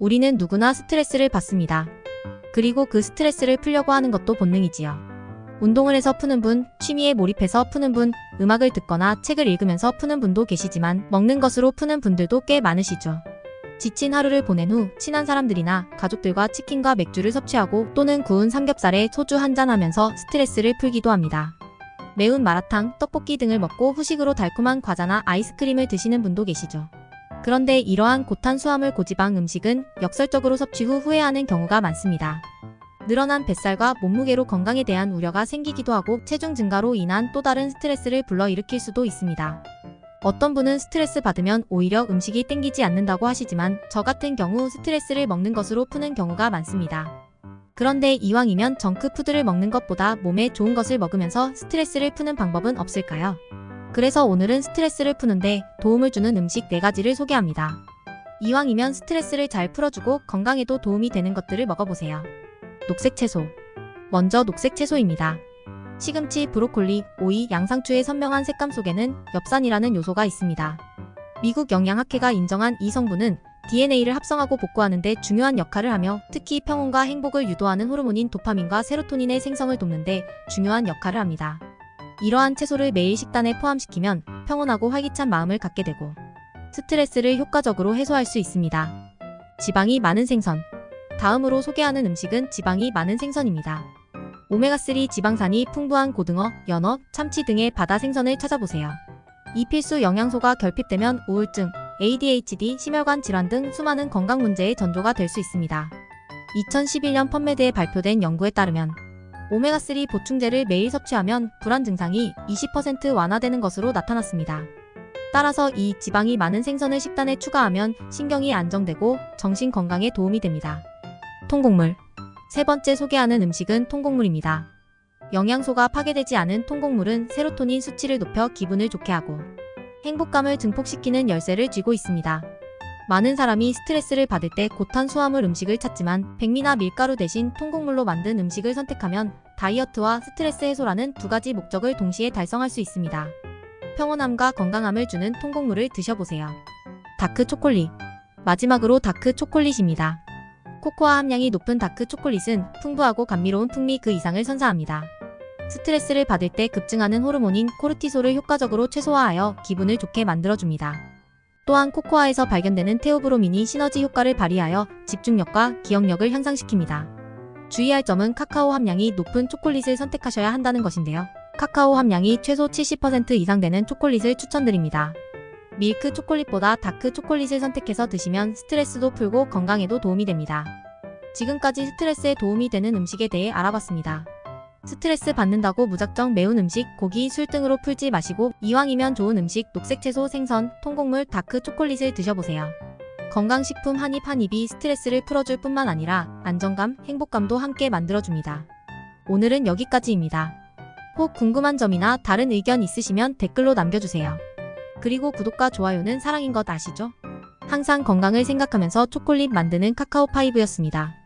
우리는 누구나 스트레스를 받습니다. 그리고 그 스트레스를 풀려고 하는 것도 본능이지요. 운동을 해서 푸는 분, 취미에 몰입해서 푸는 분, 음악을 듣거나 책을 읽으면서 푸는 분도 계시지만 먹는 것으로 푸는 분들도 꽤 많으시죠. 지친 하루를 보낸 후 친한 사람들이나 가족들과 치킨과 맥주를 섭취하고 또는 구운 삼겹살에 소주 한잔 하면서 스트레스를 풀기도 합니다. 매운 마라탕, 떡볶이 등을 먹고 후식으로 달콤한 과자나 아이스크림을 드시는 분도 계시죠. 그런데 이러한 고탄수화물 고지방 음식은 역설적으로 섭취 후 후회하는 경우가 많습니다. 늘어난 뱃살과 몸무게로 건강에 대한 우려가 생기기도 하고 체중 증가로 인한 또 다른 스트레스를 불러일으킬 수도 있습니다. 어떤 분은 스트레스 받으면 오히려 음식이 땡기지 않는다고 하시지만 저 같은 경우 스트레스를 먹는 것으로 푸는 경우가 많습니다. 그런데 이왕이면 정크푸드를 먹는 것보다 몸에 좋은 것을 먹으면서 스트레스를 푸는 방법은 없을까요? 그래서 오늘은 스트레스를 푸는데 도움을 주는 음식 4가지를 소개합니다. 이왕이면 스트레스를 잘 풀어주고 건강에도 도움이 되는 것들을 먹어보세요. 녹색 채소. 먼저 녹색 채소입니다. 시금치, 브로콜리, 오이, 양상추의 선명한 색감 속에는 엽산이라는 요소가 있습니다. 미국 영양학회가 인정한 이 성분은 DNA를 합성하고 복구하는 데 중요한 역할을 하며 특히 평온과 행복을 유도하는 호르몬인 도파민과 세로토닌의 생성을 돕는 데 중요한 역할을 합니다. 이러한 채소를 매일 식단에 포함시키면 평온하고 활기찬 마음을 갖게 되고 스트레스를 효과적으로 해소할 수 있습니다. 지방이 많은 생선. 다음으로 소개하는 음식은 지방이 많은 생선입니다. 오메가3 지방산이 풍부한 고등어, 연어, 참치 등의 바다 생선을 찾아보세요. 이 필수 영양소가 결핍되면 우울증, ADHD, 심혈관 질환 등 수많은 건강 문제의 전조가 될 수 있습니다. 2011년 펀메드에 발표된 연구에 따르면 오메가3 보충제를 매일 섭취하면 불안 증상이 20% 완화되는 것으로 나타났습니다. 따라서 이 지방이 많은 생선을 식단에 추가하면 신경이 안정되고 정신 건강에 도움이 됩니다. 통곡물. 세 번째 소개하는 음식은 통곡물입니다. 영양소가 파괴되지 않은 통곡물은 세로토닌 수치를 높여 기분을 좋게 하고 행복감을 증폭시키는 열쇠를 쥐고 있습니다. 많은 사람이 스트레스를 받을 때 고탄수화물 음식을 찾지만 백미나 밀가루 대신 통곡물로 만든 음식을 선택하면 다이어트와 스트레스 해소라는 2가지 목적을 동시에 달성할 수 있습니다. 평온함과 건강함을 주는 통곡물을 드셔보세요. 다크 초콜릿. 마지막으로 다크 초콜릿입니다. 코코아 함량이 높은 다크 초콜릿은 풍부하고 감미로운 풍미 그 이상을 선사합니다. 스트레스를 받을 때 급증하는 호르몬인 코르티솔을 효과적으로 최소화하여 기분을 좋게 만들어줍니다. 또한 코코아에서 발견되는 테오브로민이 시너지 효과를 발휘하여 집중력과 기억력을 향상시킵니다. 주의할 점은 카카오 함량이 높은 초콜릿을 선택하셔야 한다는 것인데요. 카카오 함량이 최소 70% 이상 되는 초콜릿을 추천드립니다. 밀크 초콜릿보다 다크 초콜릿을 선택해서 드시면 스트레스도 풀고 건강에도 도움이 됩니다. 지금까지 스트레스에 도움이 되는 음식에 대해 알아봤습니다. 스트레스 받는다고 무작정 매운 음식, 고기, 술 등으로 풀지 마시고 이왕이면 좋은 음식, 녹색 채소, 생선, 통곡물, 다크 초콜릿을 드셔보세요. 건강식품 한 입 한 입이 스트레스를 풀어줄 뿐만 아니라 안정감, 행복감도 함께 만들어줍니다. 오늘은 여기까지입니다. 혹 궁금한 점이나 다른 의견 있으시면 댓글로 남겨주세요. 그리고 구독과 좋아요는 사랑인 것 아시죠? 항상 건강을 생각하면서 초콜릿 만드는 카카오5였습니다.